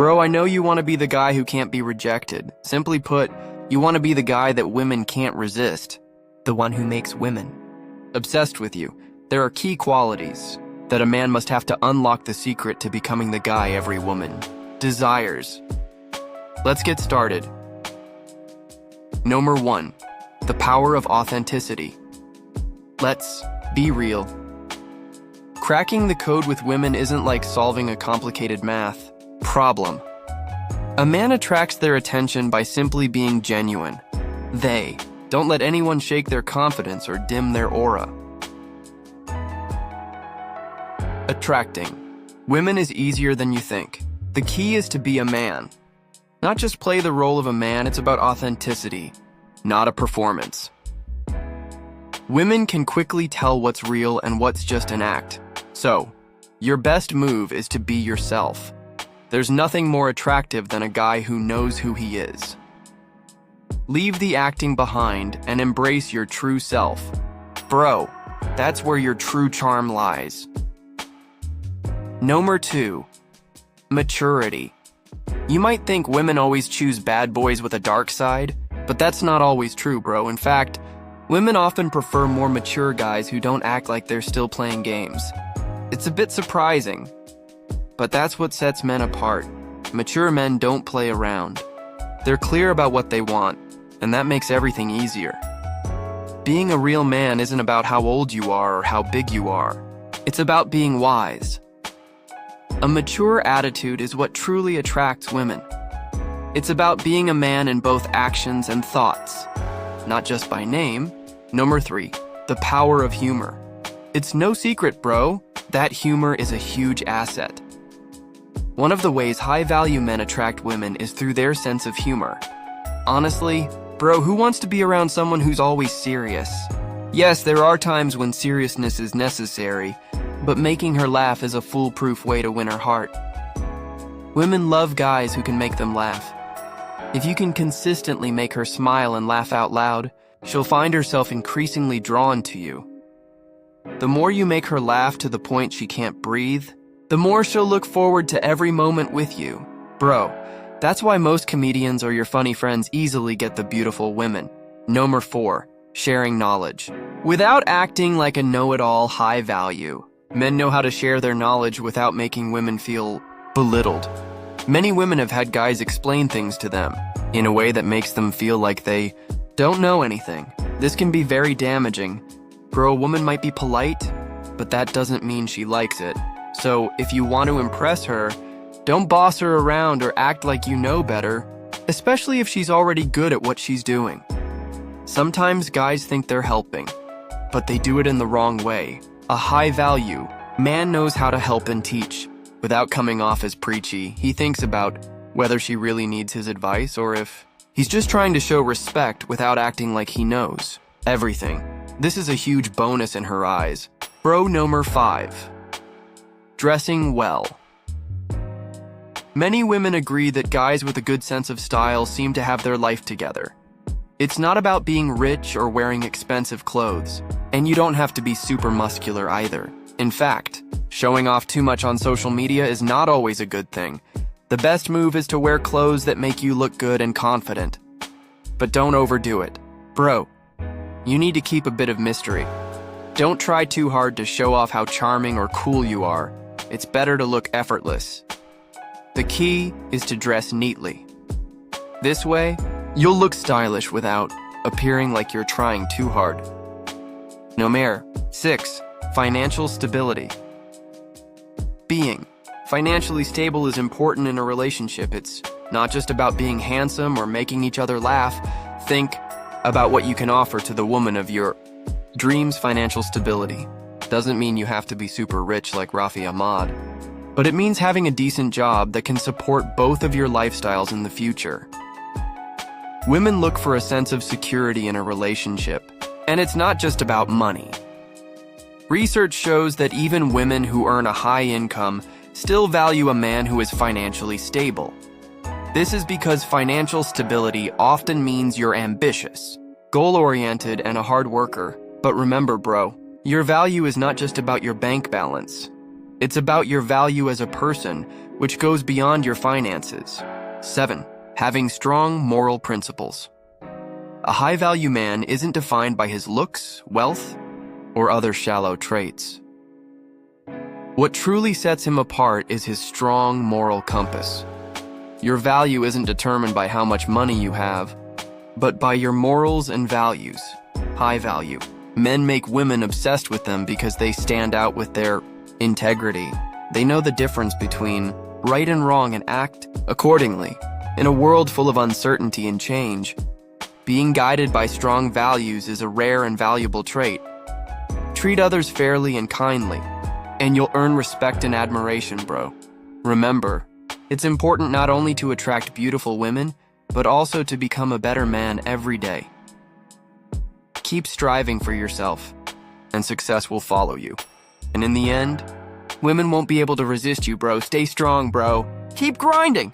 Bro, I know you want to be the guy who can't be rejected. Simply put, you want to be the guy that women can't resist. The one who makes women obsessed with you. There are key qualities that a man must have to unlock the secret to becoming the guy every woman desires. Let's get started. Number 1, the power of authenticity. Let's be real. Cracking the code with women isn't like solving a complicated math problem. A man attracts their attention by simply being genuine. They don't let anyone shake their confidence or dim their aura. Attracting women is easier than you think. The key is to be a man. Not just play the role of a man, it's about authenticity, not a performance. Women can quickly tell what's real and what's just an act. So, your best move is to be yourself. There's nothing more attractive than a guy who knows who he is. Leave the acting behind and embrace your true self. Bro, that's where your true charm lies. Number 2, maturity. You might think women always choose bad boys with a dark side, but that's not always true, bro. In fact, women often prefer more mature guys who don't act like they're still playing games. It's a bit surprising, but that's what sets men apart. Mature men don't play around. They're clear about what they want, and that makes everything easier. Being a real man isn't about how old you are or how big you are. It's about being wise. A mature attitude is what truly attracts women. It's about being a man in both actions and thoughts, not just by name. Number 3, the power of humor. It's no secret, bro, that humor is a huge asset. One of the ways high-value men attract women is through their sense of humor. Honestly, bro, who wants to be around someone who's always serious? Yes, there are times when seriousness is necessary, but making her laugh is a foolproof way to win her heart. Women love guys who can make them laugh. If you can consistently make her smile and laugh out loud, she'll find herself increasingly drawn to you. The more you make her laugh to the point she can't breathe, the more she'll look forward to every moment with you. Bro, that's why most comedians or your funny friends easily get the beautiful women. Number 4, sharing knowledge. Without acting like a know-it-all high value, men know how to share their knowledge without making women feel belittled. Many women have had guys explain things to them in a way that makes them feel like they don't know anything. This can be very damaging. Bro, a woman might be polite, but that doesn't mean she likes it. So if you want to impress her, don't boss her around or act like you know better, especially if she's already good at what she's doing. Sometimes guys think they're helping, but they do it in the wrong way. A high-value man knows how to help and teach. Without coming off as preachy, he thinks about whether she really needs his advice or if he's just trying to show respect without acting like he knows everything. This is a huge bonus in her eyes. Bro, number 5, dressing well. Many women agree that guys with a good sense of style seem to have their life together. It's not about being rich or wearing expensive clothes, and you don't have to be super muscular either. In fact, showing off too much on social media is not always a good thing. The best move is to wear clothes that make you look good and confident. But don't overdo it. Bro, you need to keep a bit of mystery. Don't try too hard to show off how charming or cool you are. It's better to look effortless. The key is to dress neatly. This way, you'll look stylish without appearing like you're trying too hard. Number 6, financial stability. Being financially stable is important in a relationship. It's not just about being handsome or making each other laugh. Think about what you can offer to the woman of your dreams. Financial stability doesn't mean you have to be super rich like Rafi Ahmad, but it means having a decent job that can support both of your lifestyles in the future. Women look for a sense of security in a relationship, and it's not just about money. Research shows that even women who earn a high income still value a man who is financially stable. This is because financial stability often means you're ambitious, goal-oriented, and a hard worker. But remember, bro, your value is not just about your bank balance. It's about your value as a person, which goes beyond your finances. 7. Having strong moral principles. A high-value man isn't defined by his looks, wealth, or other shallow traits. What truly sets him apart is his strong moral compass. Your value isn't determined by how much money you have, but by your morals and values. High value. Men make women obsessed with them because they stand out with their integrity. They know the difference between right and wrong and act accordingly. In a world full of uncertainty and change, being guided by strong values is a rare and valuable trait. Treat others fairly and kindly, and you'll earn respect and admiration, bro. Remember, it's important not only to attract beautiful women, but also to become a better man every day. Keep striving for yourself, and success will follow you. And in the end, women won't be able to resist you, bro. Stay strong, bro. Keep grinding!